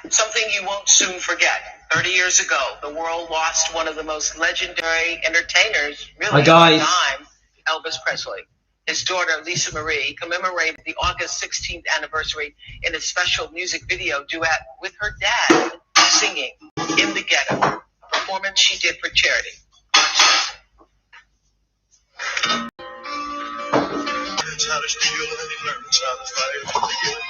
Something you won't soon forget. 30 years ago, the world lost one of the most legendary entertainers, really, of our time, Elvis Presley. His daughter, Lisa Marie, commemorated the August 16th anniversary in a special music video duet with her dad, singing In the Ghetto, a performance she did for charity. How to steal and he learns how to fight in the ghetto.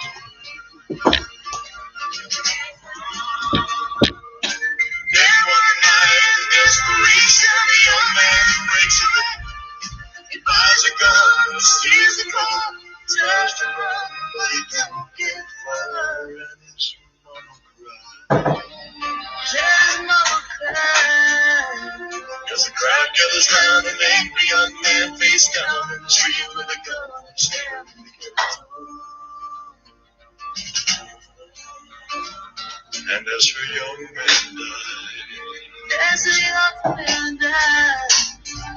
Then one night in desperation, the young man breaks a leg. He buys a gun, steals a car, tries to run, but he don't get far, and his mama cries. His mama cries. As the crowd gathers round, an angry young man face down in the street with a gun and staring in the ghetto. And as her young man died,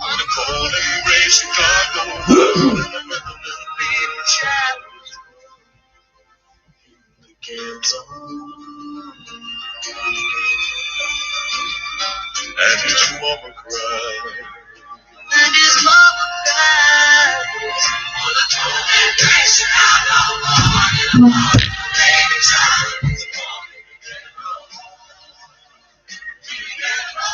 on a cold and gray Chicago road, another little baby child in the ghetto. And his mama cried. And his mama cried. On a cold and gray Chicago road, baby child was born in the ghetto. In the ghetto.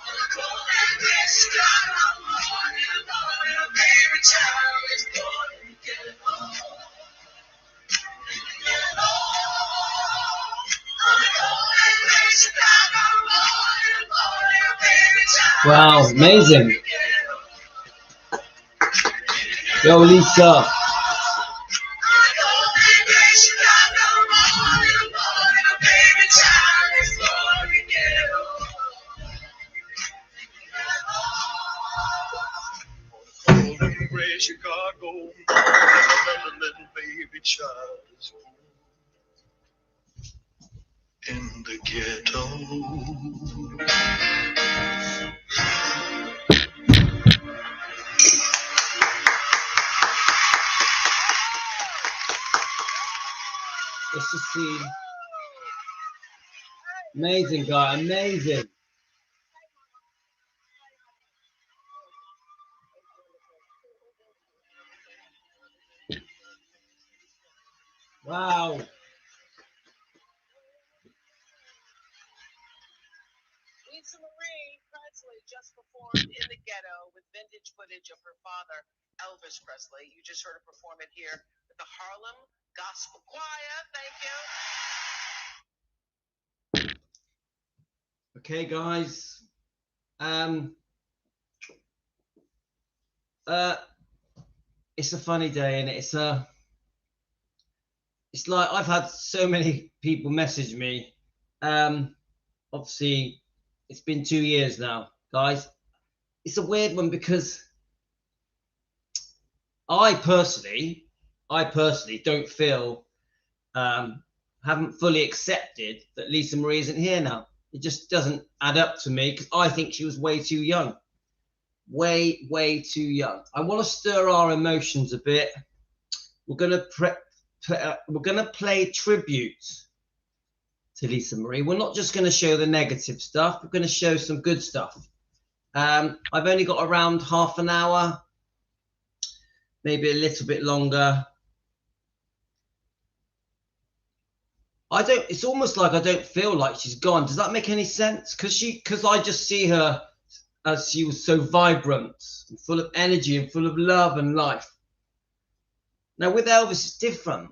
On a cold and gray Chicago road, a baby child is born in the ghetto. In the ghetto. On a cold and gray Chicago road, a baby child. Wow, amazing. Yo, Lisa. Chicago, another little baby child is born in the ghetto. Let's just see. Amazing guy, amazing. Wow. Lisa Marie Presley just performed in the ghetto with vintage footage of her father, Elvis Presley. You just heard her perform it here with the Harlem Gospel Choir. Thank you. Okay, guys. It's a funny day, and it's like I've had so many people message me. Obviously, it's been 2 years now, guys. It's a weird one because I personally don't feel, haven't fully accepted that Lisa Marie isn't here now. It just doesn't add up to me because I think she was way too young. Way too young. I want to stir our emotions a bit. We're gonna play tribute to Lisa Marie. We're not just going to show the negative stuff. We're going to show some good stuff. I've only got around half an hour, maybe a little bit longer. It's almost like I don't feel like she's gone. Does that make any sense? Because I just see her as she was so vibrant and full of energy and full of love and life. Now with Elvis, it's different.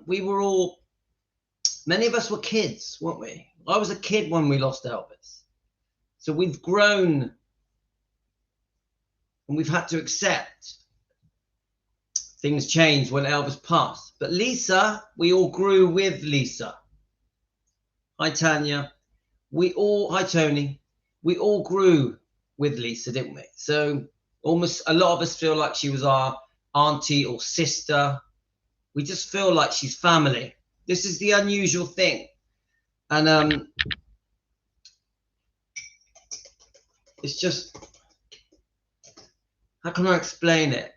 Many of us were kids, weren't we? I was a kid when we lost Elvis. So we've grown and we've had to accept things changed when Elvis passed. But Lisa, we all grew with Lisa. Hi, Tanya. Hi, Tony. We all grew with Lisa, didn't we? So almost a lot of us feel like she was our auntie or sister. We just feel like she's family. This is the unusual thing. And it's just, how can I explain it?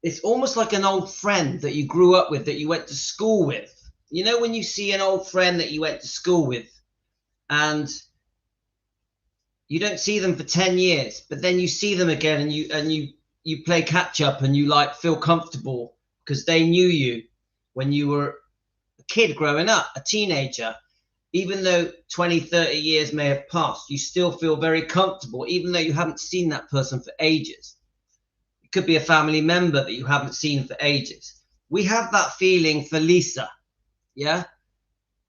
It's almost like an old friend that you grew up with, that you went to school with. You know, when you see an old friend that you went to school with and you don't see them for 10 years, but then you see them again and you play catch up and you like feel comfortable because they knew you when you were a kid growing up, a teenager. Even though 20, 30 years may have passed, you still feel very comfortable, even though you haven't seen that person for ages. It could be a family member that you haven't seen for ages. We have that feeling for Lisa, yeah?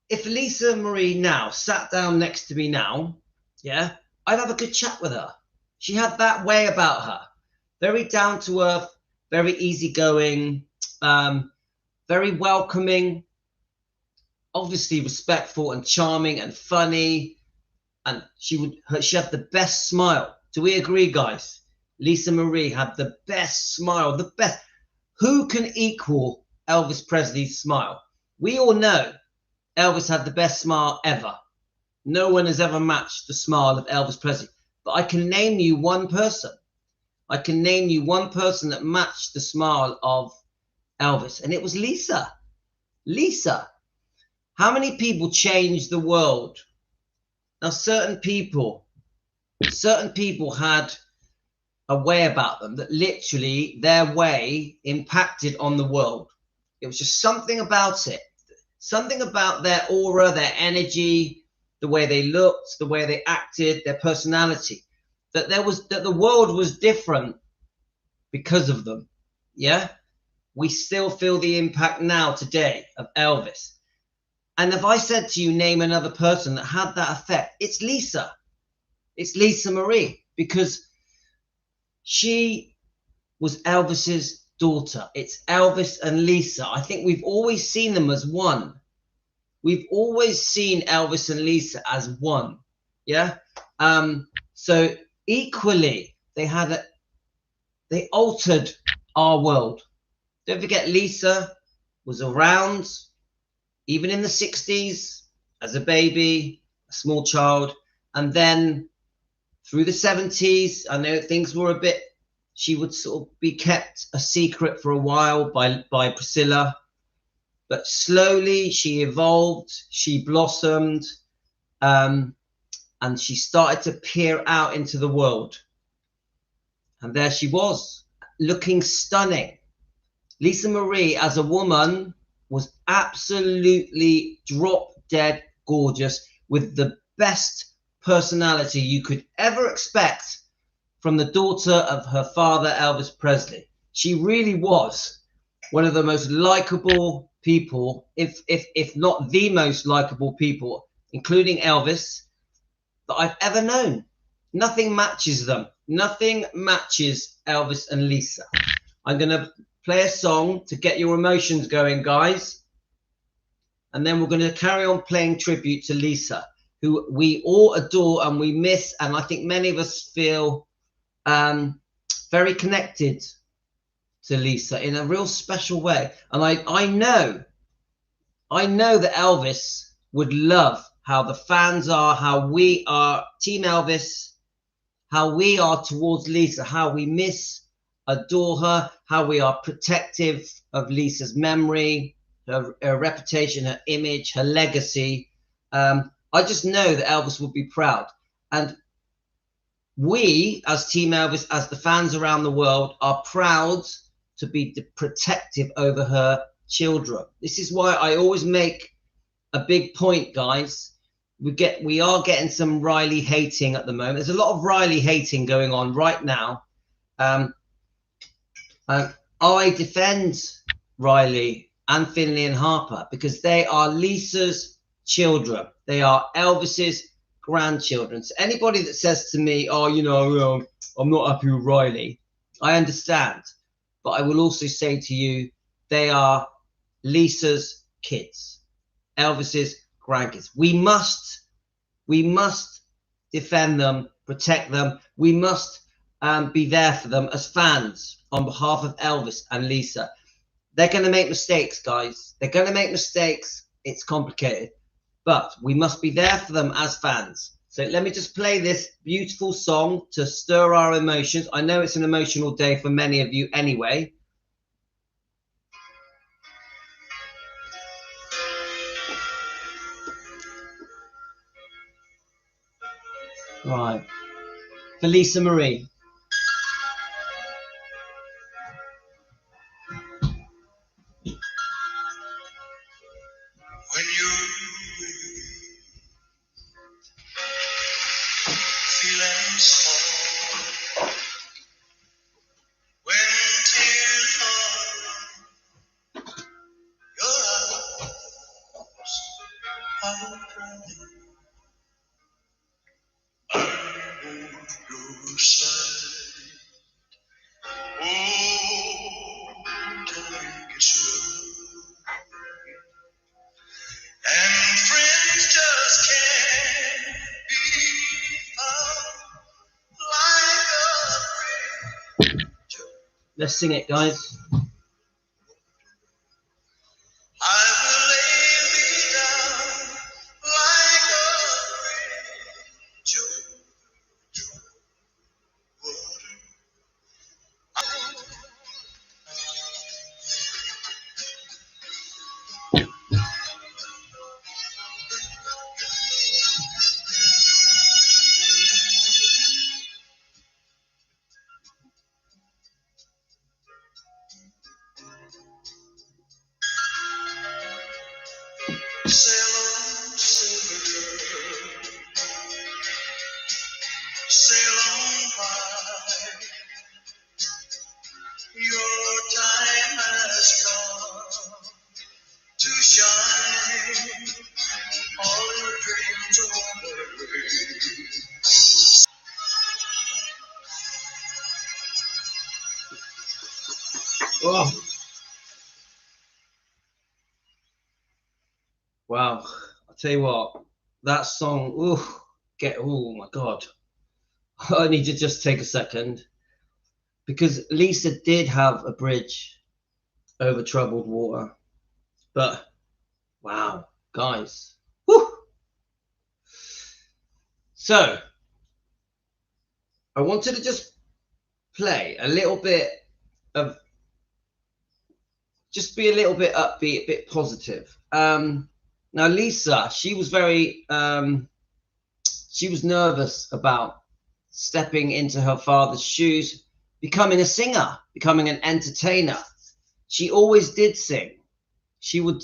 If Lisa Marie now sat down next to me now, yeah, I'd have a good chat with her. She had that way about her. Very down to earth, very easygoing, very welcoming, obviously respectful and charming and funny. And she had the best smile. Do we agree, guys? Lisa Marie had the best smile, the best. Who can equal Elvis Presley's smile? We all know Elvis had the best smile ever. No one has ever matched the smile of Elvis Presley. But I can name you one person. I can name you one person that matched the smile of Elvis, and it was Lisa. Lisa. How many people changed the world? Now, certain people had a way about them that literally their way impacted on the world. It was just something about it, something about their aura, their energy, the way they looked, the way they acted, their personality, that the world was different because of them. Yeah, we still feel the impact now today of Elvis. And if I said to you, name another person that had that effect, it's Lisa. It's Lisa Marie, because she was Elvis's daughter. It's Elvis and Lisa. I think we've always seen them as one. We've always seen Elvis and Lisa as one. Yeah. So equally, they altered our world. Don't forget, Lisa was around even in the 60s as a baby, a small child, and then through the 70s, I know things were a bit, she would sort of be kept a secret for a while by Priscilla, but slowly she evolved, she blossomed, and she started to peer out into the world. And there she was, looking stunning. Lisa Marie, as a woman, was absolutely drop dead gorgeous, with the best personality you could ever expect from the daughter of her father, Elvis Presley. She really was one of the most likable people, if not the most likable people, including Elvis, that I've ever known. Nothing matches them. Nothing matches Elvis and Lisa. I'm going to play a song to get your emotions going, guys. And then we're going to carry on playing tribute to Lisa, who we all adore and we miss. And I think many of us feel very connected to Lisa in a real special way. And I know that Elvis would love how the fans are, how we are, Team Elvis, how we are towards Lisa, how we miss, adore her, how we are protective of Lisa's memory, her reputation, her image, her legacy. I just know that Elvis would be proud. And we, as Team Elvis, as the fans around the world, are proud to be protective over her children. This is why I always make a big point, guys. We are getting some Riley hating at the moment. There's a lot of Riley hating going on right now. I defend Riley and Finley and Harper because they are Lisa's children. They are Elvis's grandchildren. So anybody that says to me, oh, I'm not happy with Riley, I understand. But I will also say to you, they are Lisa's kids, Elvis's grandkids. We must defend them, protect them. We must be there for them as fans on behalf of Elvis and Lisa. They're going to make mistakes, guys. They're going to make mistakes. It's complicated, but we must be there for them as fans. So let me just play this beautiful song to stir our emotions. I know it's an emotional day for many of you anyway. Right. For Lisa Marie. When you feeling small, when tears are your eyes are crying, I hold your side. Oh, darling, it's true. And friends just can't be found like a friend. Let's sing it, guys. I will lay me down like a friend. Sail on, silver girl, sail on by. Your time has come to shine. All your dreams over. Oh. Wow. I'll tell you what, that song, oh my God. I need to just take a second, because Lisa did have a bridge over troubled water. But wow, guys. Woo! So I wanted to just play a little bit of, just be a little bit upbeat, a bit positive. Now Lisa, she was very she was nervous about stepping into her father's shoes, becoming a singer, becoming an entertainer. She always did sing. She would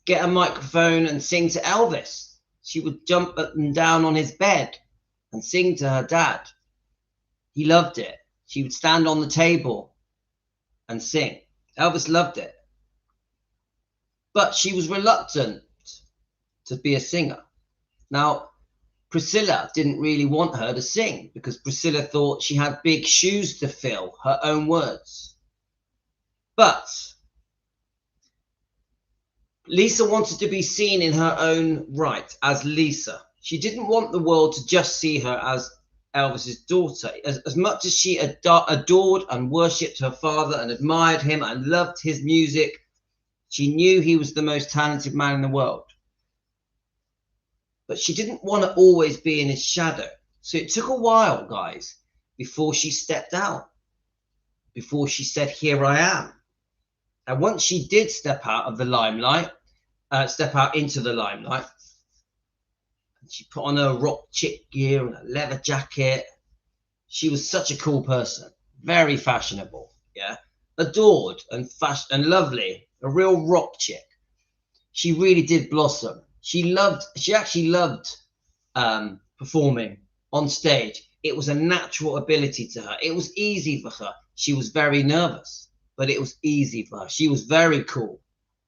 get a microphone and sing to Elvis. She would jump up and down on his bed and sing to her dad. He loved it. She would stand on the table and sing. Elvis loved it. But she was reluctant to be a singer. Now, Priscilla didn't really want her to sing, because Priscilla thought she had big shoes to fill, her own words. But Lisa wanted to be seen in her own right as Lisa. She didn't want the world to just see her as Elvis's daughter. As much as she adored and worshipped her father and admired him and loved his music, she knew he was the most talented man in the world. But she didn't want to always be in his shadow. So it took a while, guys, before she stepped out, before she said, "Here I am." And once she did step out of the limelight, step out into the limelight, and she put on her rock chick gear and a leather jacket. She was such a cool person, very fashionable, yeah, adored and lovely, a real rock chick. She really did blossom. She actually loved performing on stage. It was a natural ability to her. It was easy for her. She was very nervous, but it was easy for her. She was very cool,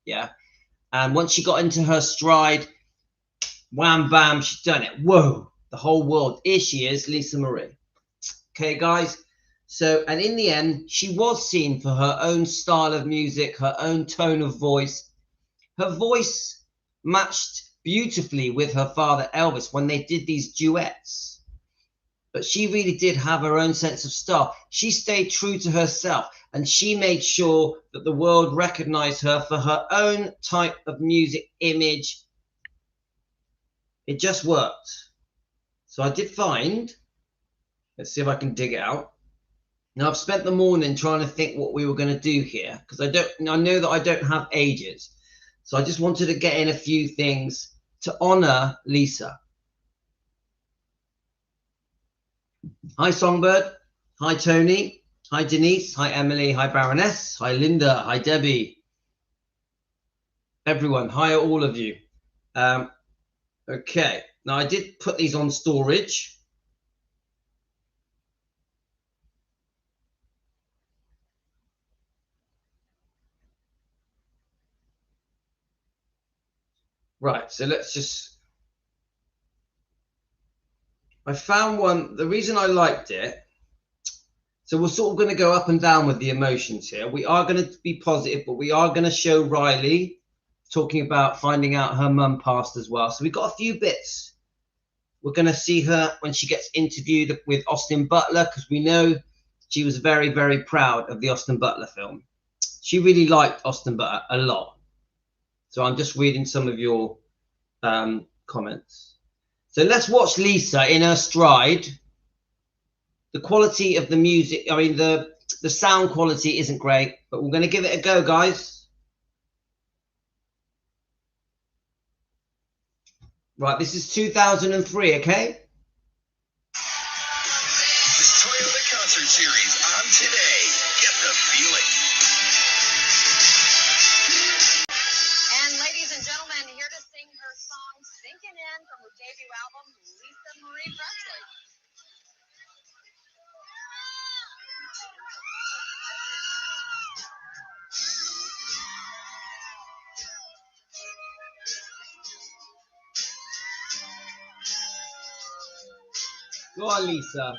yeah. And once she got into her stride, wham, bam, she's done it. Whoa, the whole world. Here she is, Lisa Marie. Okay, guys. So, and in the end, she was seen for her own style of music, her own tone of voice. Her voice matched beautifully with her father Elvis when they did these duets. But she really did have her own sense of style. She stayed true to herself, and she made sure that the world recognized her for her own type of music image. It just worked. So I did find, let's see if I can dig it out. Now I've spent the morning trying to think what we were going to do here, because I know that I don't have ages. So I just wanted to get in a few things to honor Lisa. Hi, Songbird. Hi, Tony. Hi, Denise. Hi, Emily. Hi, Baroness. Hi, Linda. Hi, Debbie. Everyone. Hi, all of you. Okay. Now, I did put these on storage. Right. So let's just... I found one. The reason I liked it... So we're sort of going to go up and down with the emotions here. We are going to be positive, but we are going to show Riley talking about finding out her mum passed as well. So we've got a few bits. We're going to see her when she gets interviewed with Austin Butler, because we know she was very, very proud of the Austin Butler film. She really liked Austin Butler a lot. So I'm just reading some of your comments. So let's watch Lisa in her stride. The quality of the music, I mean, the sound quality isn't great, but we're going to give it a go, guys. Right, this is 2003, okay? This Toyota concert series on today. Get the feeling. And ladies and gentlemen, here to sing her song Sinking In from her debut album, Lisa Marie Presley. Go on, Lisa.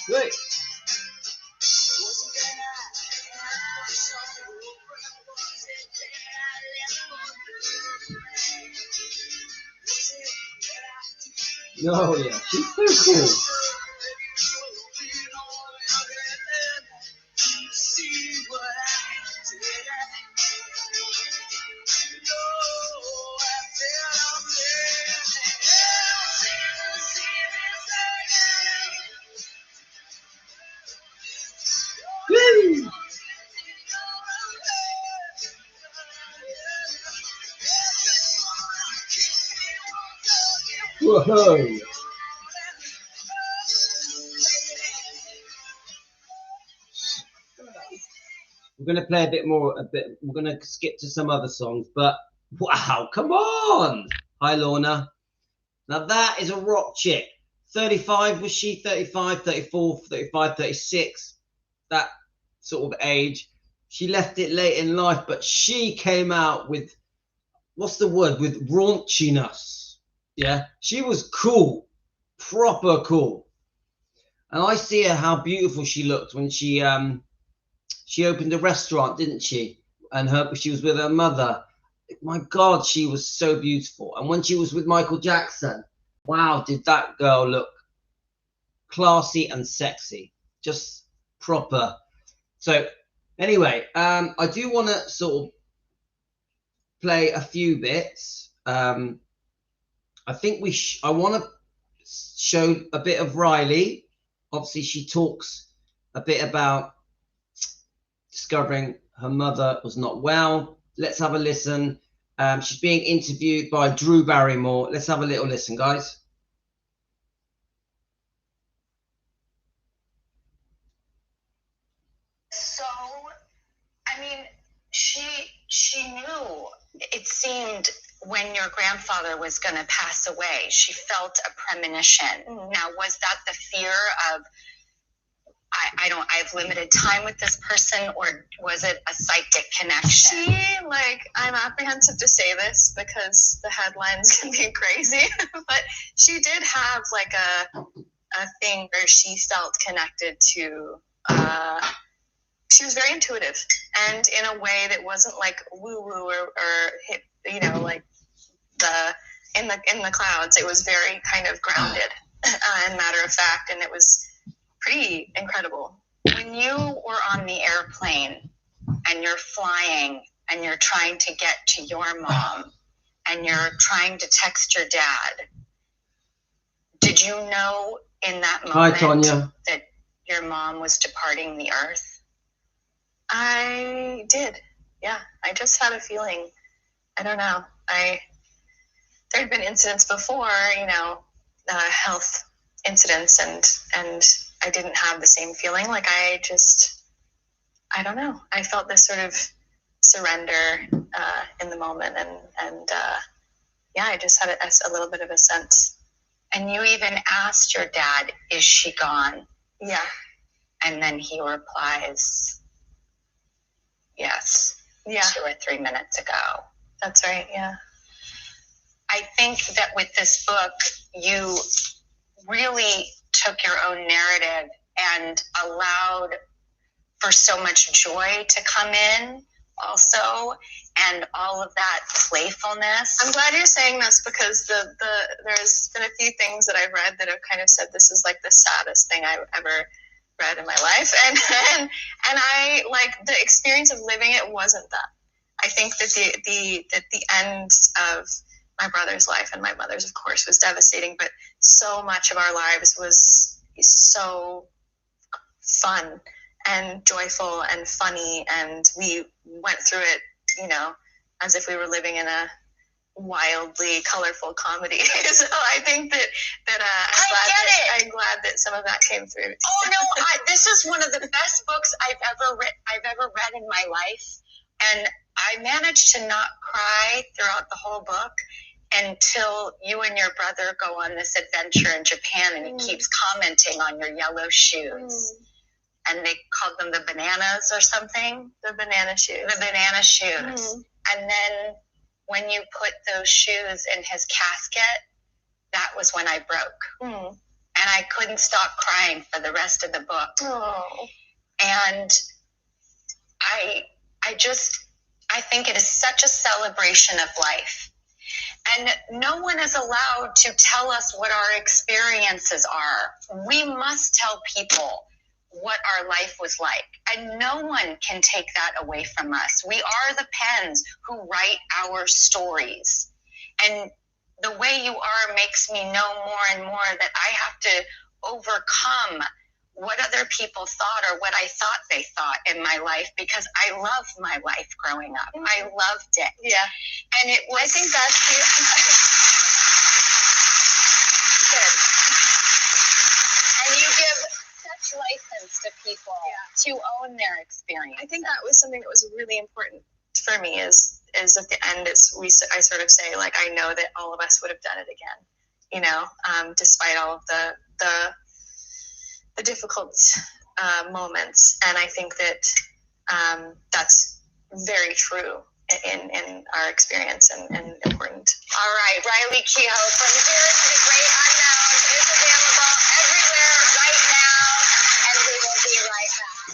Great. Oh, yeah. She's so cool. Woo! Whoa. We're going to play a bit. We're going to skip to some other songs, but wow, come on. Hi, Lorna. Now that is a rock chick. 35, was she? 35, 34, 35, 36. That sort of age. She left it late in life, but she came out with, what's the word? With raunchiness. Yeah, she was cool, proper cool. And I see her how beautiful she looked when she opened a restaurant, didn't she? And she was with her mother. My God, she was so beautiful. And when she was with Michael Jackson, wow, did that girl look classy and sexy, just proper. So anyway, I do want to sort of play a few bits. I think I want to show a bit of Riley. Obviously, she talks a bit about discovering her mother was not well. Let's have a listen. She's being interviewed by Drew Barrymore. Let's have a little listen, guys. So, I mean, she knew, it seemed, when your grandfather was going to pass away. She felt a premonition. Now, was that the fear of, I have limited time with this person, or was it a psychic connection? I'm apprehensive to say this because the headlines can be crazy, but she did have like a thing where she felt connected to, she was very intuitive, and in a way that wasn't like woo woo or you know, like in the clouds. It was very kind of grounded and matter of fact, and it was pretty incredible. When you were on the airplane and you're flying and you're trying to get to your mom and you're trying to text your dad, did you know in that moment Hi, Tonya. that your mom was departing the earth? I did. Yeah, I just had a feeling. I don't know. There had been incidents before, you know, health incidents, and I didn't have the same feeling. Like I don't know. I felt this sort of surrender in the moment, and yeah, I just had a little bit of a sense. And you even asked your dad, "Is she gone?" Yeah. And then he replies, "Yes." Yeah. 2 or 3 minutes ago. That's right. Yeah. I think that with this book, you really took your own narrative and allowed for so much joy to come in also, and all of that playfulness. I'm glad you're saying this, because there's been a few things that I've read that have kind of said this is like the saddest thing I've ever read in my life, and I, like, the experience of living it wasn't that. I think that the end of my brother's life, and my mother's, of course, was devastating, but so much of our lives was so fun and joyful and funny, and we went through it, you know, as if we were living in a wildly colorful comedy. So I think that I'm glad that some of that came through. Oh no, this is one of the best books I've ever read in my life, and I managed to not cry throughout the whole book until you and your brother go on this adventure in Japan, and he keeps commenting on your yellow shoes. And they called them the bananas or something. The banana shoes. The banana shoes. And then when you put those shoes in his casket, that was when I broke. And I couldn't stop crying for the rest of the book. Oh. And I think it is such a celebration of life. And no one is allowed to tell us what our experiences are. We must tell people what our life was like. And no one can take that away from us. We are the pens who write our stories. And the way you are makes me know more and more that I have to overcome what other people thought or what I thought they thought in my life, because I loved my life growing up. I loved it. Yeah. And it was... I think that's good. And you give such license to people to own their experience. I think that was something that was really important for me, is at the end, I sort of say, like, I know that all of us would have done it again, you know, despite all of the difficult moments. And I think that that's very true in our experience and important. All right, Riley Keough, From Here to the Great Unknown is available everywhere right now, and we will be right back.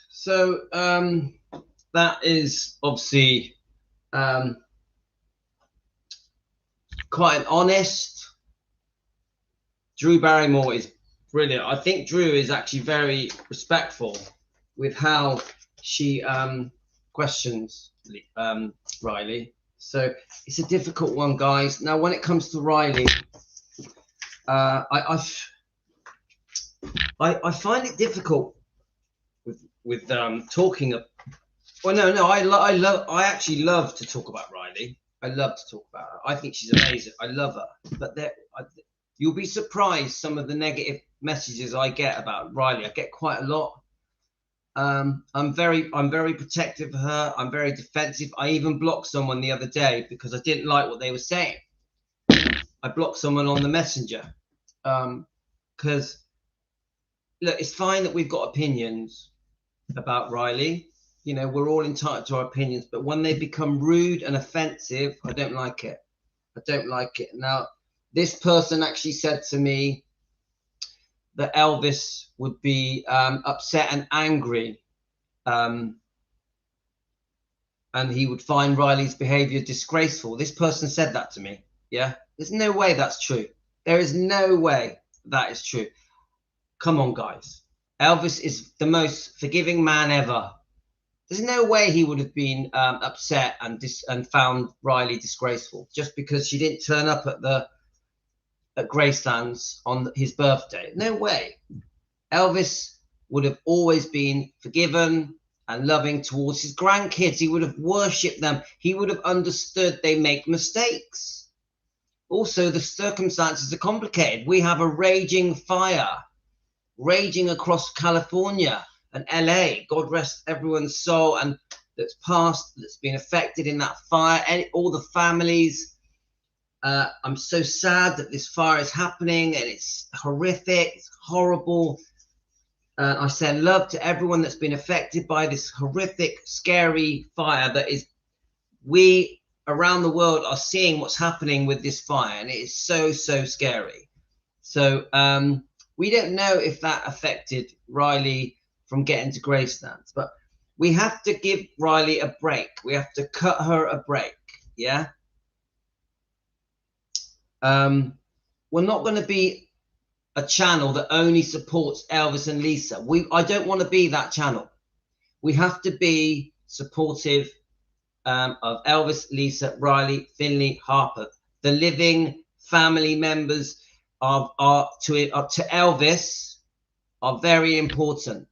So that is obviously quite an honest. Drew Barrymore is brilliant. I think Drew is actually very respectful with how she questions Riley. So it's a difficult one, guys. Now, when it comes to Riley, I find it difficult with talking. Well, no, I actually love to talk about Riley. I love to talk about her. I think she's amazing. I love her. But you'll be surprised some of the negative messages I get about Riley. I get quite a lot. I'm very protective of her. I'm very defensive. I even blocked someone the other day because I didn't like what they were saying. I blocked someone on the messenger because look, it's fine that we've got opinions about Riley. You know, we're all entitled to our opinions, but when they become rude and offensive, I don't like it. I don't like it. Now, this person actually said to me that Elvis would be upset and angry, and he would find Riley's behavior disgraceful. This person said that to me. Yeah, there's no way that's true. There is no way that is true. Come on, guys. Elvis is the most forgiving man ever. There's no way he would have been upset and found Riley disgraceful just because she didn't turn up at Graceland's on his birthday. No way. Elvis would have always been forgiven and loving towards his grandkids. He would have worshipped them. He would have understood they make mistakes. Also, the circumstances are complicated. We have a raging fire raging across California and LA. God rest everyone's soul and that's passed, that's been affected in that fire, and all the families. I'm so sad that this fire is happening and it's horrific, it's horrible. I send love to everyone that's been affected by this horrific, scary fire that is, we around the world are seeing what's happening with this fire, and it is so, so scary. So we don't know if that affected Riley from getting to Graceland, but we have to give Riley a break. We have to cut her a break. Yeah. We're not going to be a channel that only supports Elvis and Lisa. I don't want to be that channel. We have to be supportive of Elvis, Lisa, Riley, Finley, Harper. The living family members to Elvis are very important.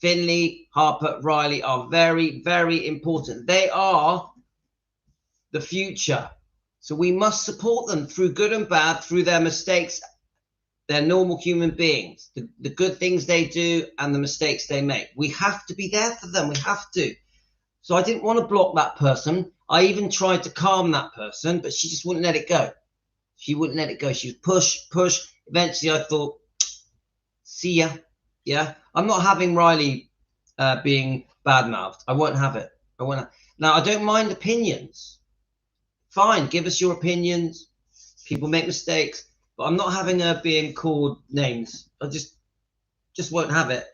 Finley, Harper, Riley are very, very important. They are the future. So we must support them through good and bad, through their mistakes. They're normal human beings. The good things they do and the mistakes they make. We have to be there for them. We have to. So I didn't want to block that person. I even tried to calm that person, but she just wouldn't let it go. She wouldn't let it go. She would push. Eventually I thought, see ya. Yeah. I'm not having Riley being bad-mouthed. I won't have it. Now, I don't mind opinions. Fine, give us your opinions. People make mistakes, but I'm not having her being called names. I just won't have it.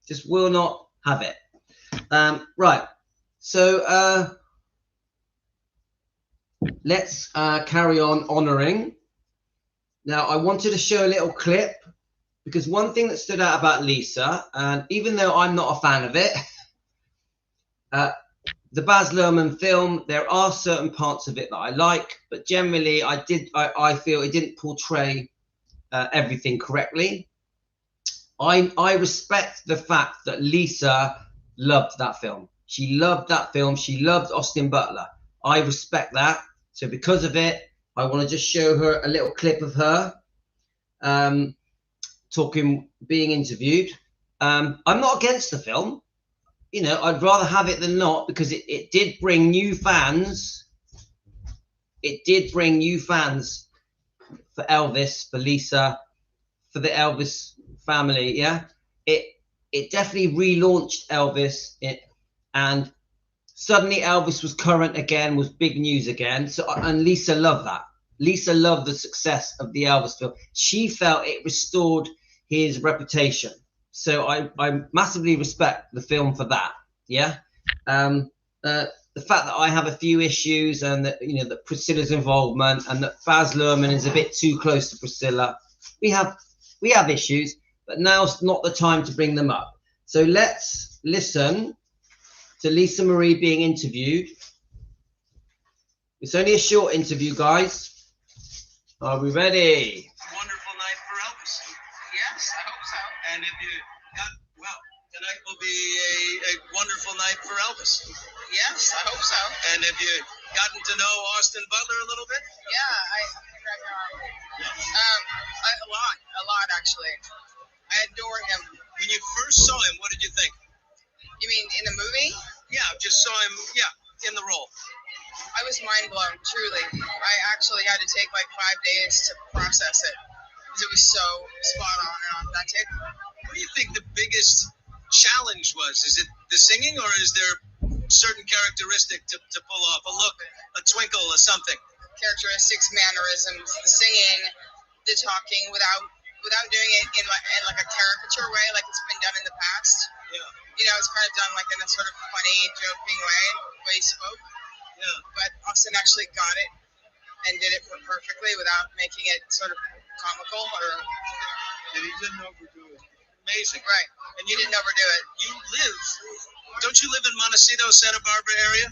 Just will not have it. Right. So let's carry on honouring. Now, I wanted to show a little clip because one thing that stood out about Lisa, and even though I'm not a fan of it, the Baz Luhrmann film, there are certain parts of it that I like, but generally I feel it didn't portray everything correctly. I respect the fact that Lisa loved that film. She loved that film. She loved Austin Butler. I respect that. So because of it, I want to just show her a little clip of her being interviewed. I'm not against the film. You know, I'd rather have it than not because it did bring new fans. It did bring new fans for Elvis, for Lisa, for the Elvis family. Yeah, it definitely relaunched Elvis, and suddenly Elvis was current again, was big news again. So, and Lisa loved that. Lisa loved the success of the Elvis film. She felt it restored his reputation. So I massively respect the film for that. Yeah. The fact that I have a few issues and that, you know, that Priscilla's involvement and that Baz Luhrmann is a bit too close to Priscilla. We have We have issues, but now's not the time to bring them up. So let's listen to Lisa Marie being interviewed. It's only a short interview, guys. Are we ready? Wonderful night for Elvis. Yes, I hope so. And if you got, well, tonight will be a wonderful night for Elvis. Yes, I hope so. And have you gotten to know Austin Butler a little bit? Yeah, a lot actually. I adore him. When you first saw him, what did you think? You mean in the movie? Yeah, just saw him, in the role. I was mind blown, truly. I actually had to take like 5 days to process it because it was so spot on and authentic. What do you think the biggest challenge was? Is it the singing, or is there certain characteristic to pull off? A look, a twinkle, or something? Characteristics, mannerisms, the singing, the talking without doing it in like a caricature way, like it's been done in the past. Yeah. You know, it's kind of done like in a sort of funny, joking way, the way he spoke. Yeah. But Austin actually got it and did it perfectly without making it sort of comical or. And he didn't overdo it. Amazing. Right. And you He didn't overdo it. don't you live in Montecito, Santa Barbara area?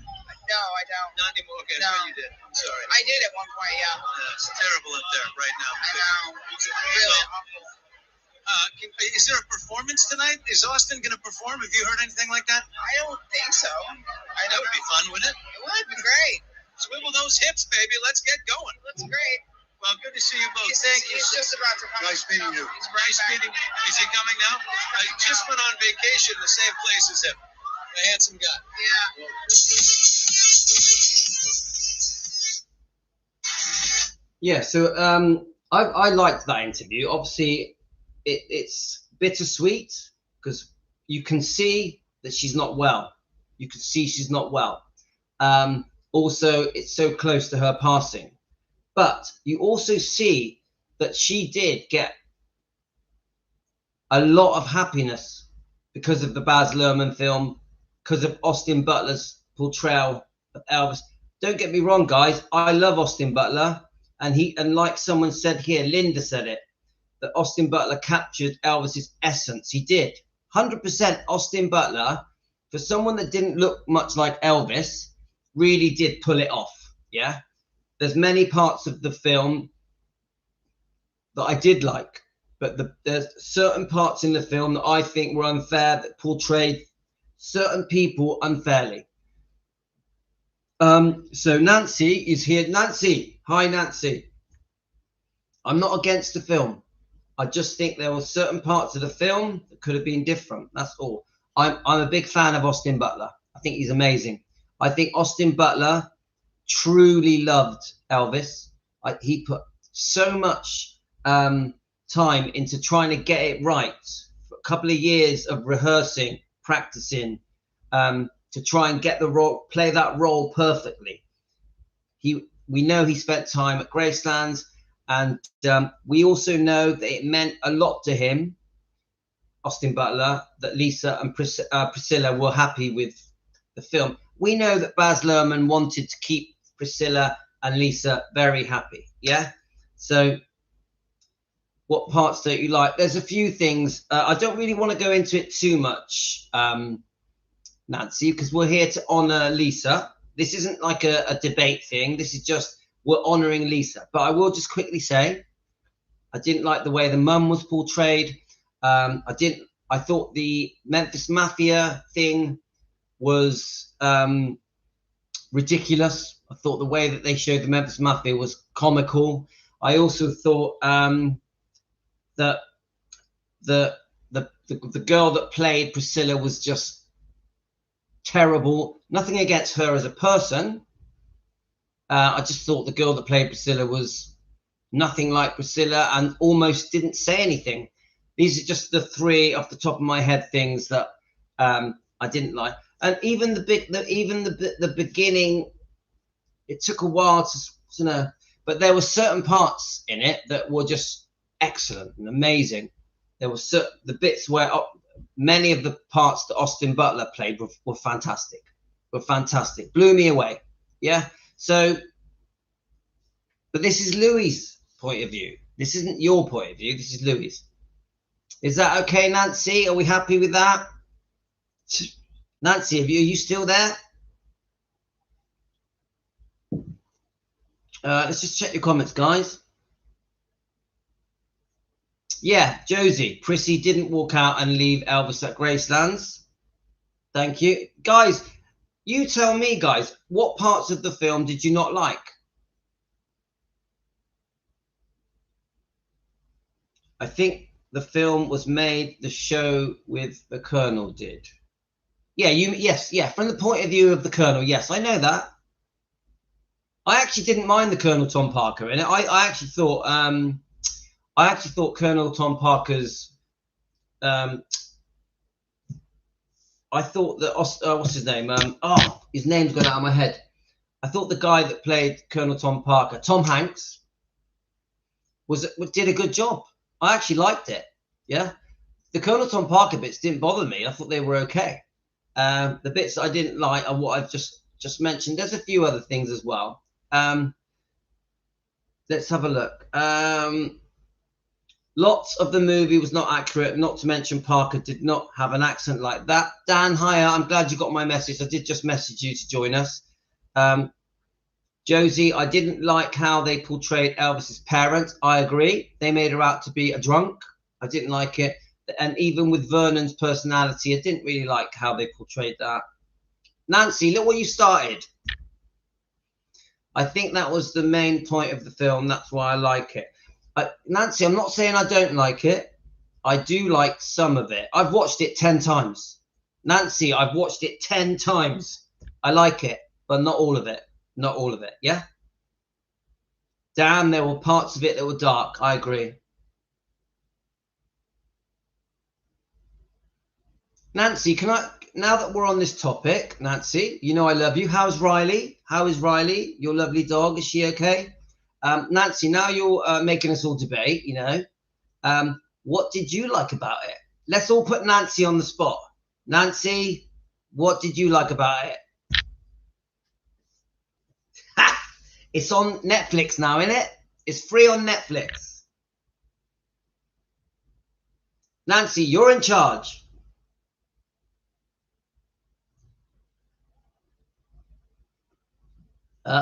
No, I don't. Not anymore. Okay, No. I thought you did. I'm sorry. I did at one point, yeah. Yeah, it's terrible up there right now. I know. It's really awful. Is there a performance tonight? Is Austin going to perform? Have you heard anything like that? I don't think so. That would be fun, wouldn't it? It would be great. Swivel those hips, baby. Let's get going. That's great. Well, good to see you both. He's Thank you. just about to come. Nice meeting you. He's right Nice back. meeting you. Is he coming now? I just went on vacation the same place as him. A handsome guy. Yeah. Yeah, so I liked that interview. Obviously, it's bittersweet because you can see that she's not well. You can see she's not well. Also, it's so close to her passing. But you also see that she did get a lot of happiness because of the Baz Luhrmann film, because of Austin Butler's portrayal of Elvis. Don't get me wrong, guys. I love Austin Butler. And like someone said here, Linda said it, that Austin Butler captured Elvis's essence. He did. 100% Austin Butler, for someone that didn't look much like Elvis, really did pull it off. Yeah. There's many parts of the film that I did like, but there's certain parts in the film that I think were unfair, that portrayed certain people unfairly. So Nancy is here. Nancy, hi Nancy. I'm not against the film. I just think there were certain parts of the film that could have been different. That's all. I'm a big fan of Austin Butler. I think he's amazing. I think Austin Butler truly loved Elvis. He put so much time into trying to get it right. For a couple of years of rehearsing, practicing, to try and get the role, play that role perfectly. We know he spent time at Gracelands, and we also know that it meant a lot to him, Austin Butler, that Lisa and Priscilla were happy with the film. We know that Baz Luhrmann wanted to keep Priscilla and Lisa very happy. Yeah. So what parts don't you like? There's a few things. I don't really want to go into it too much, Nancy, because we're here to honor Lisa. This isn't like a debate thing. This is just, we're honoring Lisa. But I will just quickly say, I didn't like the way the mum was portrayed. I thought the Memphis Mafia thing was ridiculous. I thought the way that they showed the Memphis Mafia was comical. I also thought that the girl that played Priscilla was just terrible. Nothing against her as a person. I just thought the girl that played Priscilla was nothing like Priscilla and almost didn't say anything. These are just the three off the top of my head things that I didn't like. And even the beginning, it took a while to know, but there were certain parts in it that were just excellent and amazing. There were the bits where many of the parts that Austin Butler played were fantastic. Blew me away. Yeah. So, but this is Louis' point of view. This isn't your point of view. This is Louis'. Is that okay, Nancy? Are we happy with that? Nancy, are you still there? Let's just check your comments, guys. Yeah, Josie, Prissy didn't walk out and leave Elvis at Graceland's. Thank you. Guys, you tell me, guys, what parts of the film did you not like? I think the film was made, the show with the Colonel did. Yeah, yes, from the point of view of the Colonel, yes, I know that. I actually didn't mind the Colonel Tom Parker in it. I actually thought Colonel Tom Parker's I thought that what's his name? His name's gone out of my head. I thought the guy that played Colonel Tom Parker, Tom Hanks, did a good job. I actually liked it. Yeah, the Colonel Tom Parker bits didn't bother me. I thought they were okay. The bits that I didn't like are what I've just mentioned. There's a few other things as well. Let's have a look. Lots of the movie was not accurate, not to mention Parker did not have an accent like that. Dan, hiya, I'm glad you got my message. I did just message you to join us. Josie, I didn't like how they portrayed Elvis's parents. I agree. They made her out to be a drunk. I didn't like it. And even with Vernon's personality, I didn't really like how they portrayed that. Nancy, look what you started. I think that was the main point of the film. That's why I like it. Nancy, I'm not saying I don't like it. I do like some of it. I've watched it 10 times. Nancy, I've watched it 10 times. I like it, but not all of it. Not all of it, yeah? Damn, there were parts of it that were dark. I agree. Nancy, now that we're on this topic, Nancy, you know I love you. How's Riley? How is Riley, your lovely dog? Is she okay? Nancy, now you're making us all debate, you know. What did you like about it? Let's all put Nancy on the spot. Nancy, what did you like about it? Ha! It's on Netflix now, isn't it? It's free on Netflix. Nancy, you're in charge.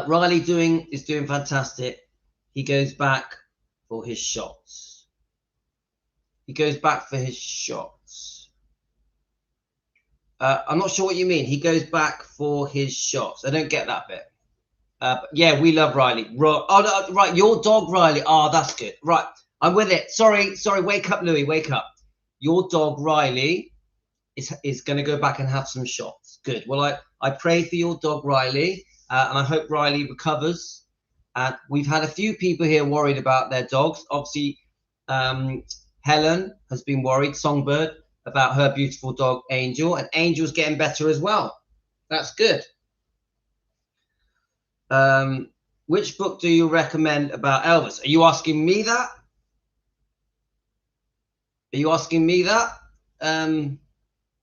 Riley is doing fantastic. He goes back for his shots. He goes back for his shots. I'm not sure what you mean. He goes back for his shots. I don't get that bit. But yeah, we love Riley. Oh, no, right, your dog Riley. Oh, that's good. Right, I'm with it. Sorry. Wake up, Louis. Wake up. Your dog Riley is going to go back and have some shots. Good. Well, I pray for your dog Riley. And I hope Riley recovers. We've had a few people here worried about their dogs. Obviously, Helen has been worried, Songbird, about her beautiful dog, Angel. And Angel's getting better as well. That's good. Which book do you recommend about Elvis? Are you asking me that? Are you asking me that?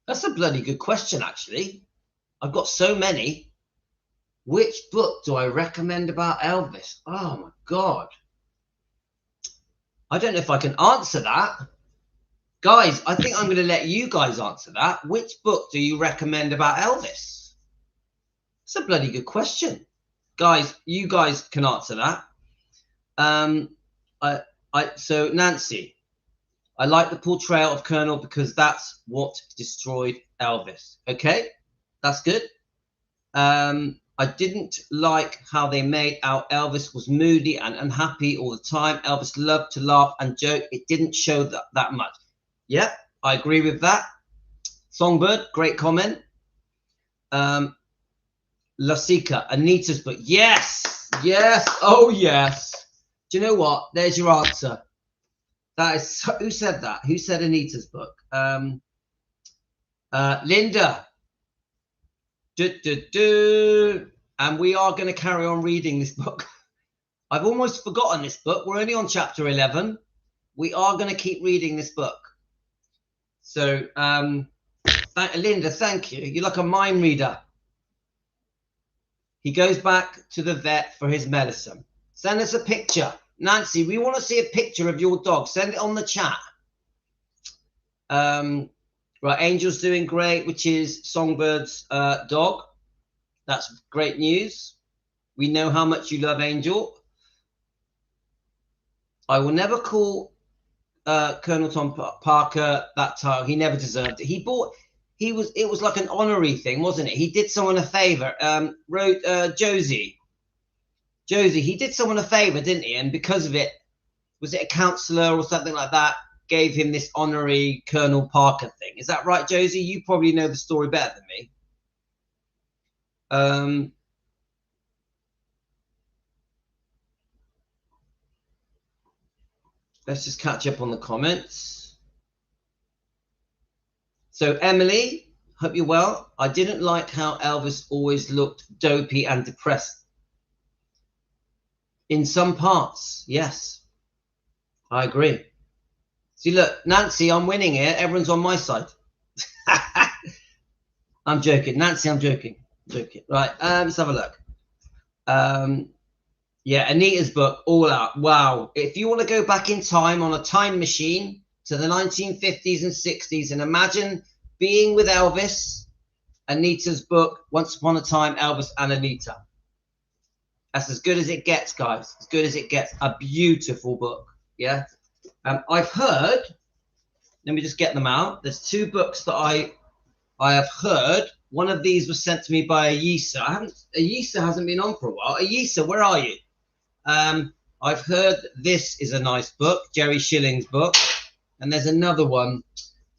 That's a bloody good question, actually. I've got so many. Which book do I recommend about Elvis? Oh, my God. I don't know if I can answer that. Guys, I think I'm going to let you guys answer that. Which book do you recommend about Elvis? It's a bloody good question. Guys, you guys can answer that. So, Nancy, I like the portrayal of Colonel because that's what destroyed Elvis. Okay, that's good. I didn't like how they made out Elvis was moody and unhappy all the time. Elvis loved to laugh and joke. It didn't show that much. Yeah, I agree with that. Songbird, great comment. Lasika, Anita's book. Yes, oh yes. Do you know what? There's your answer. That is, who said that? Who said Anita's book? Linda. And we are going to carry on reading this book. I've almost forgotten this book. We're only on chapter 11. We are going to keep reading this book. So, Linda, thank you. You're like a mind reader. He goes back to the vet for his medicine. Send us a picture. Nancy, we want to see a picture of your dog. Send it on the chat. Right, Angel's doing great, which is Songbird's dog. That's great news. We know how much you love Angel. I will never call Colonel Tom Parker that title. He never deserved it. It was like an honorary thing, wasn't it? He did someone a favor. Josie, he did someone a favor, didn't he? And because of it, was it a counselor or something like that, gave him this honorary Colonel Parker thing? Is that right, Josie? You probably know the story better than me. Let's just catch up on the comments. So Emily, hope you're well. I didn't like how Elvis always looked dopey and depressed. In some parts, yes, I agree. See, look, Nancy, I'm winning here. Everyone's on my side. I'm joking, Nancy. I'm joking. Right, let's have a look. Yeah, Anita's book, All Out. Wow. If you want to go back in time on a time machine to the 1950s and 60s and imagine being with Elvis, Anita's book, Once Upon a Time, Elvis and Anita. That's as good as it gets, guys. As good as it gets. A beautiful book. Yeah. I've heard, let me just get them out. There's two books that I have heard. One of these was sent to me by Ayisa. Ayisa hasn't been on for a while. Ayisa, where are you? I've heard this is a nice book, Jerry Schilling's book. And there's another one.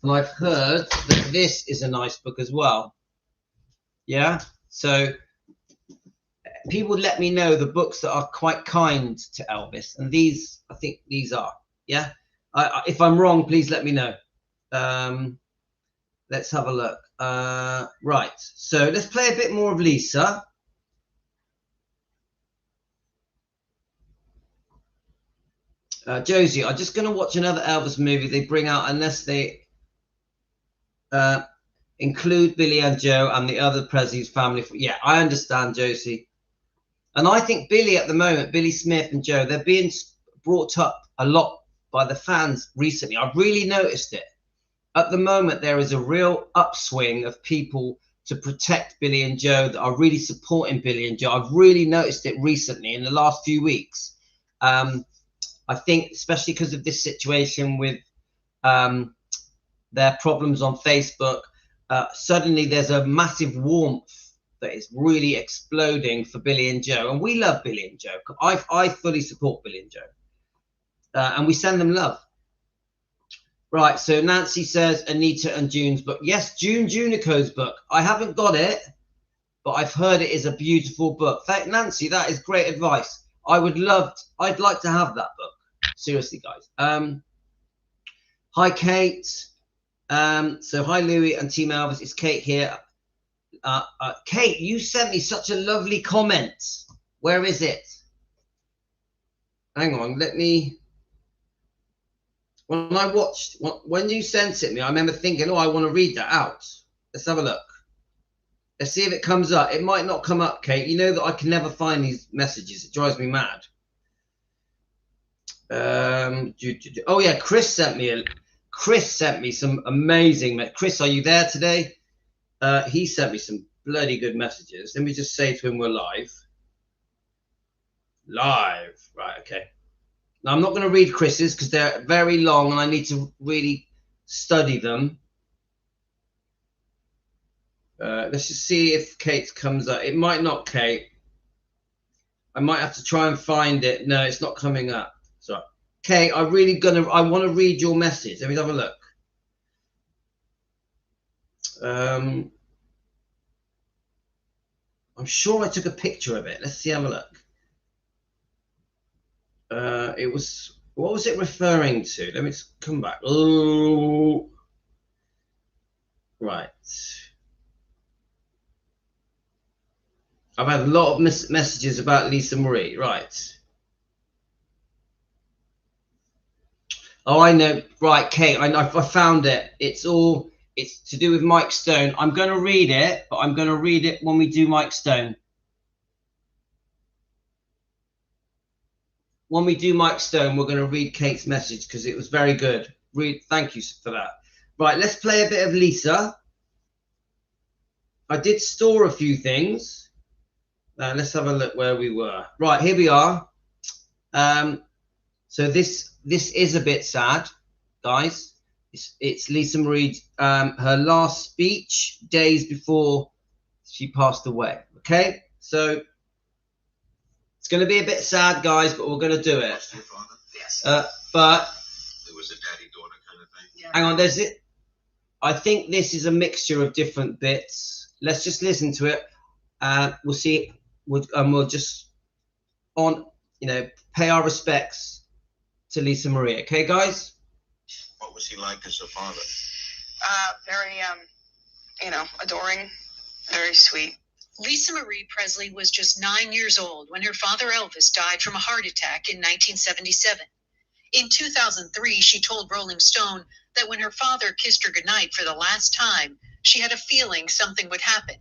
And I've heard that this is a nice book as well. Yeah. So people let me know the books that are quite kind to Elvis. And these, I think these are. Yeah. If I'm wrong, please let me know. Let's have a look. Right. So let's play a bit more of Lisa. Josie, I'm just going to watch another Elvis movie they bring out unless they include Billy and Joe and the other Presley's family. Yeah, I understand, Josie. And I think Billy at the moment, Billy Smith and Joe, they're being brought up a lot by the fans recently. I've really noticed it. At the moment, there is a real upswing of people to protect Billy and Joe that are really supporting Billy and Joe. I've really noticed it recently in the last few weeks. I think especially because of this situation with their problems on Facebook, suddenly there's a massive warmth that is really exploding for Billy and Joe. And we love Billy and Joe. I fully support Billy and Joe. And we send them love. Right, so Nancy says Anita and June's book. Yes, June Junico's book. I haven't got it, but I've heard it is a beautiful book. Nancy, that is great advice. I'd like to have that book. Seriously, guys. Hi, Kate. So hi, Louis and Team Elvis. It's Kate here. Kate, you sent me such a lovely comment. Where is it? Hang on, let me... When you sent it me, I remember thinking, oh, I want to read that out. Let's have a look. Let's see if it comes up. It might not come up, Kate. You know that I can never find these messages. It drives me mad. Oh yeah, Chris sent me some amazing. Chris, are you there today? He sent me some bloody good messages. Let me just say to him, we're live. Right, okay. Now I'm not going to read Chris's because they're very long and I need to really study them. Let's just see if Kate's comes up. It might not, Kate. I might have to try and find it. No, it's not coming up. Sorry. Kate, I want to read your message. Let me have a look. I'm sure I took a picture of it. Let's see, have a look. What was it referring to? Let me just come back. Oh, right. I've had a lot of messages about Lisa Marie. Right. Oh, I know. Right, Kate, I found it. It's to do with Mike Stone. I'm going to read it, but I'm going to read it when we do Mike Stone. When we do Mike Stone, we're going to read Kate's message because it was very good. Thank you for that. Right, let's play a bit of Lisa. I did store a few things. Let's have a look where we were. Right, here we are. So this is a bit sad, guys. It's Lisa Marie, her last speech days before she passed away. Okay, so it's going to be a bit sad, guys, but we're going to do it. Yes. But It was a daddy-daughter kind of thing. Yeah. hang on, there's it. I think this is a mixture of different bits. Let's just listen to it. We'll see. We'll just pay our respects to Lisa Marie. Okay, guys. What was he like as a father? Very, adoring, very sweet. Lisa Marie Presley was just 9 years old when her father Elvis died from a heart attack in 1977. In 2003, she told Rolling Stone that when her father kissed her goodnight for the last time, she had a feeling something would happen,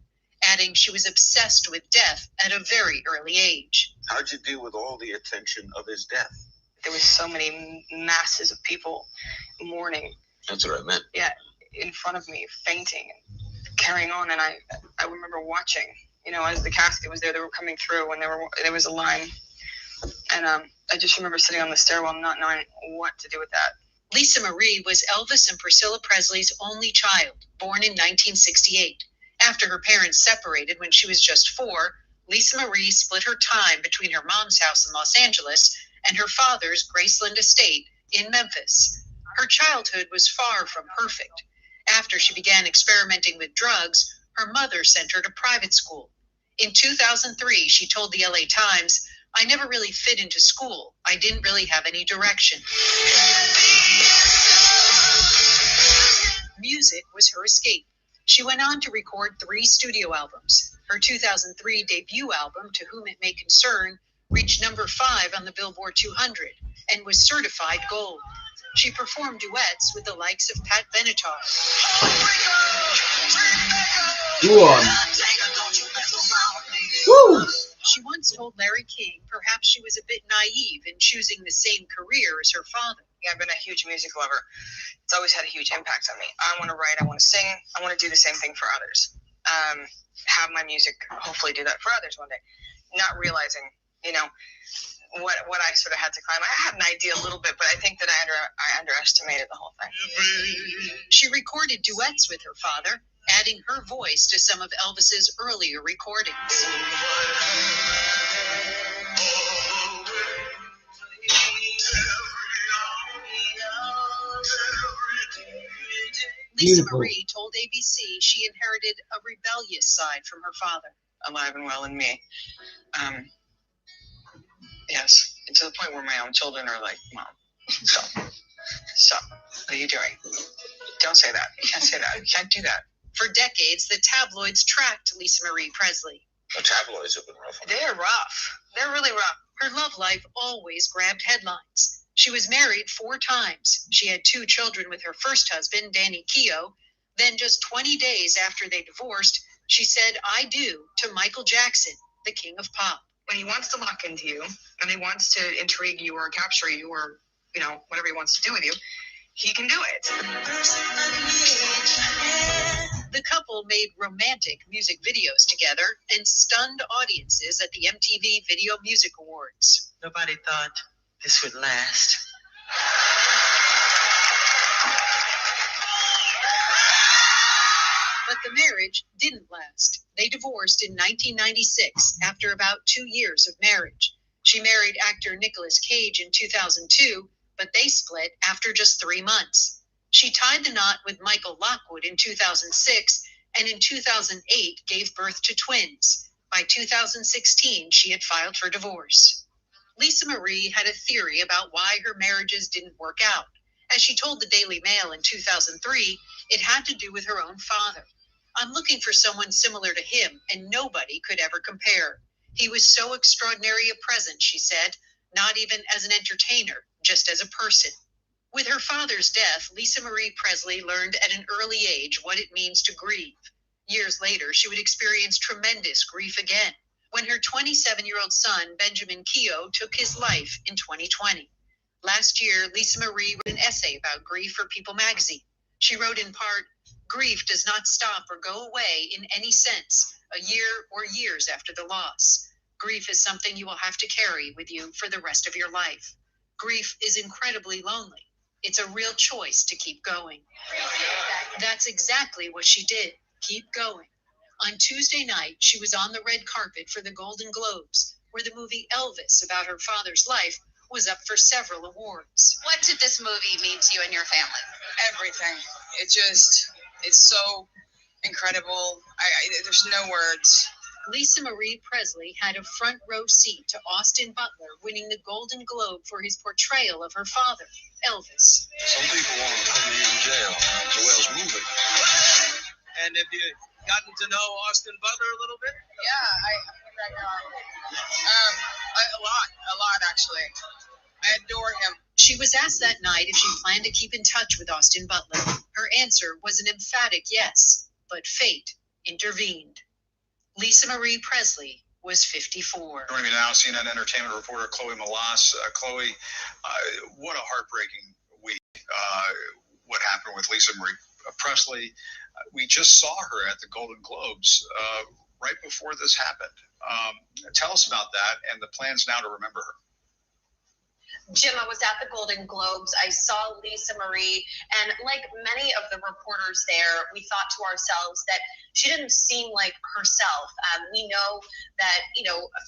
adding she was obsessed with death at a very early age. How'd you deal with all the attention of his death? There was so many masses of people mourning. That's what I meant. Yeah, in front of me, fainting and carrying on. And I remember watching, as the casket was there, they were coming through, and there was a line. And I just remember sitting on the stairwell not knowing what to do with that. Lisa Marie was Elvis and Priscilla Presley's only child, born in 1968. After her parents separated when she was just 4, Lisa Marie split her time between her mom's house in Los Angeles and her father's Graceland estate in Memphis. Her childhood was far from perfect. After she began experimenting with drugs, her mother sent her to private school. In 2003, she told the LA Times, "I never really fit into school. I didn't really have any direction." Music was her escape. She went on to record 3 studio albums. Her 2003 debut album, To Whom It May Concern, reached number 5 on the Billboard 200 and was certified gold. She performed duets with the likes of Pat Benatar. Go on. Woo! She once told Larry King perhaps she was a bit naive in choosing the same career as her father. I've been a huge music lover. It's always had a huge impact on me. I want to write, I want to sing, I want to do the same thing for others. Have my music hopefully do that for others one day. Not realizing, what I sort of had to climb. I had an idea a little bit, but I think that I underestimated the whole thing. She recorded duets with her father, adding her voice to some of Elvis's earlier recordings. Lisa Beautiful. Marie told ABC she inherited a rebellious side from her father. Alive and well in me. Yes, to the point where my own children are like, "Mom, stop. What are you doing? Don't say that. You can't say that. You can't do that." For decades, the tabloids tracked Lisa Marie Presley. The tabloids have been rough on her. They're rough. They're really rough. Her love life always grabbed headlines. She was married 4 times. She had 2 children with her first husband, Danny Keough. Then just 20 days after they divorced, she said, "I do" to Michael Jackson, the king of pop. When he wants to lock into you, and he wants to intrigue you or capture you or, whatever he wants to do with you, he can do it. The couple made romantic music videos together and stunned audiences at the MTV Video Music Awards. Nobody thought this would last. But the marriage didn't last. They divorced in 1996 after about 2 years of marriage. She married actor Nicolas Cage in 2002, but they split after just 3 months. She tied the knot with Michael Lockwood in 2006, and in 2008 gave birth to twins. By 2016, she had filed for divorce. Lisa Marie had a theory about why her marriages didn't work out. As she told the Daily Mail in 2003, it had to do with her own father. "I'm looking for someone similar to him, and nobody could ever compare. He was so extraordinary a presence," she said, "not even as an entertainer, just as a person." With her father's death, Lisa Marie Presley learned at an early age what it means to grieve. Years later, she would experience tremendous grief again, when her 27-year-old son, Benjamin Keough, took his life in 2020. Last year, Lisa Marie wrote an essay about grief for People magazine. She wrote in part, "Grief does not stop or go away in any sense a year or years after the loss. Grief is something you will have to carry with you for the rest of your life. Grief is incredibly lonely. It's a real choice to keep going." That's exactly what she did. Keep going. On Tuesday night, she was on the red carpet for the Golden Globes, where the movie Elvis, about her father's life, was up for several awards. What did this movie mean to you and your family? Everything. It's so incredible. There's no words. Lisa Marie Presley had a front row seat to Austin Butler winning the Golden Globe for his portrayal of her father, Elvis. Some people want to put me in jail. Joelle's moving. And have you gotten to know Austin Butler a little bit? Yeah, a lot actually. I adore him. She was asked that night if she planned to keep in touch with Austin Butler. Her answer was an emphatic yes, but fate intervened. Lisa Marie Presley was 54. Joining me now, CNN entertainment reporter Keough Malas. Keough, what a heartbreaking week. What happened with Lisa Marie Presley. We just saw her at the Golden Globes right before this happened. Tell us about that and the plans now to remember her. Jim, I was at the Golden Globes. I saw Lisa Marie, and like many of the reporters there, we thought to ourselves that she didn't seem like herself. We know that,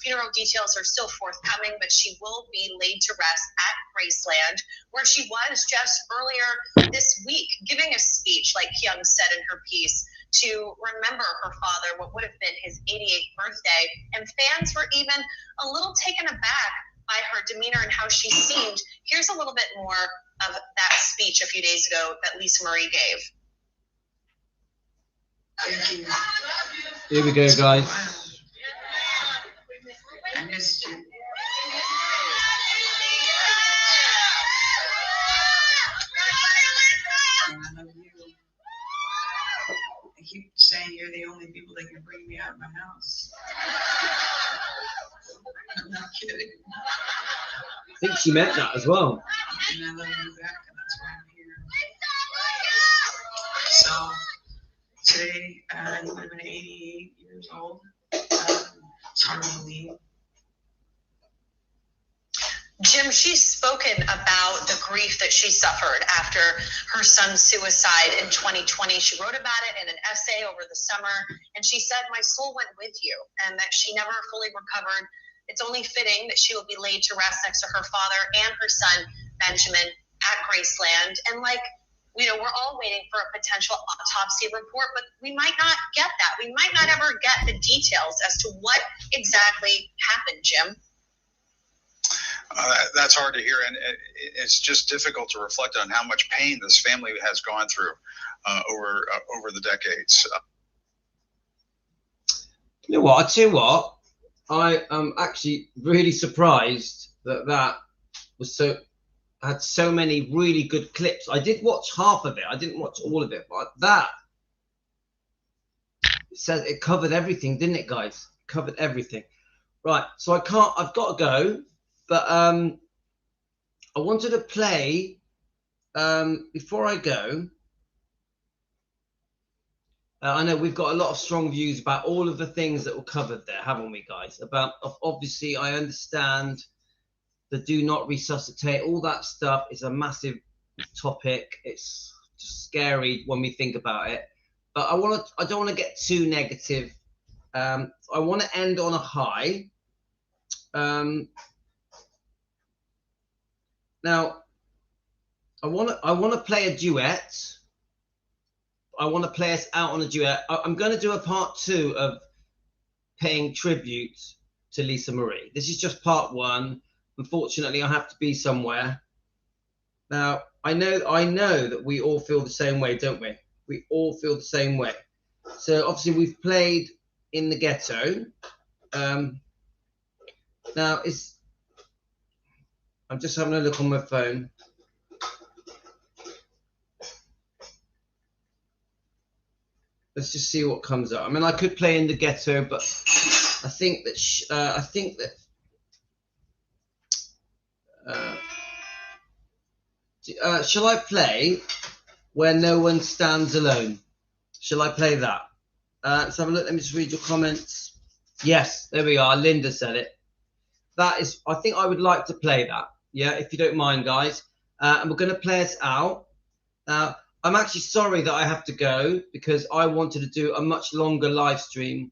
funeral details are still forthcoming, but she will be laid to rest at Graceland, where she was just earlier this week giving a speech, like Keough said in her piece, to remember her father, what would have been his 88th birthday. And fans were even a little taken aback by her demeanor and how she seemed. Here's a little bit more of that speech a few days ago that Lisa Marie gave. Thank you. Here we go, guys. I missed you. And I love you. I keep saying you're the only people that can bring me out of my house. I'm not kidding. I think she meant that as well. And I love you back, and that's why I'm here. So today, you would have been 88 years old. It's hard to believe. Jim, she's spoken about the grief that she suffered after her son's suicide in 2020. She wrote about it in an essay over the summer, and she said, "My soul went with you," and that she never fully recovered. It's only fitting that she will be laid to rest next to her father and her son, Benjamin, at Graceland. And we're all waiting for a potential autopsy report, but we might not get that. We might not ever get the details as to what exactly happened, Jim. That's hard to hear, and it's just difficult to reflect on how much pain this family has gone through over the decades. You know what? I tell you what. I am actually really surprised that was had so many really good clips. I did watch half of it. I didn't watch all of it, but that it covered everything, didn't it, guys? Covered everything. Right. So I've got to go, but I wanted to play before I go. I know we've got a lot of strong views about all of the things that were covered there, haven't we, guys? Obviously, I understand the do not resuscitate, all that stuff is a massive topic. It's just scary when we think about it. But I don't want to get too negative. I want to end on a high. Now, I want to play a duet. I want to play us out on a duet. I'm going to do a part 2 of paying tribute to Lisa Marie. This is just part 1. Unfortunately, I have to be somewhere. Now, I know that we all feel the same way, don't we? We all feel the same way. So obviously we've played In the Ghetto. Now I'm just having a look on my phone. Let's just see what comes up. I mean, I could play In the Ghetto, but I think that shall I play Where No One Stands Alone. Shall I play that? Let's have a look. Let me just read your comments. Yes, there we are. Linda said it. That is, I think I would like to play that. Yeah, if you don't mind, guys. And we're going to play us out. I'm actually sorry that I have to go because I wanted to do a much longer live stream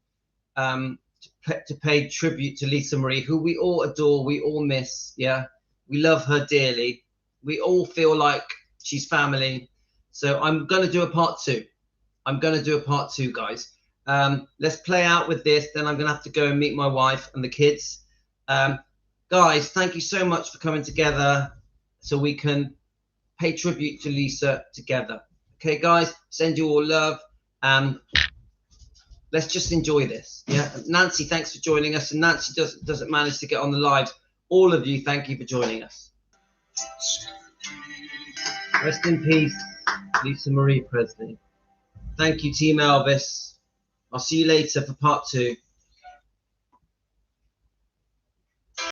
to pay tribute to Lisa Marie, who we all adore, we all miss. Yeah, we love her dearly. We all feel like she's family. So I'm going to do a part 2. I'm going to do a part 2, guys. Let's play out with this. Then I'm going to have to go and meet my wife and the kids. Guys, thank you so much for coming together so we can pay tribute to Lisa together. Okay, guys, send you all love. Let's just enjoy this. Yeah, Nancy, thanks for joining us. And Nancy doesn't manage to get on the lives. All of you, thank you for joining us. Rest in peace, Lisa Marie Presley. Thank you, Team Elvis. I'll see you later for part 2.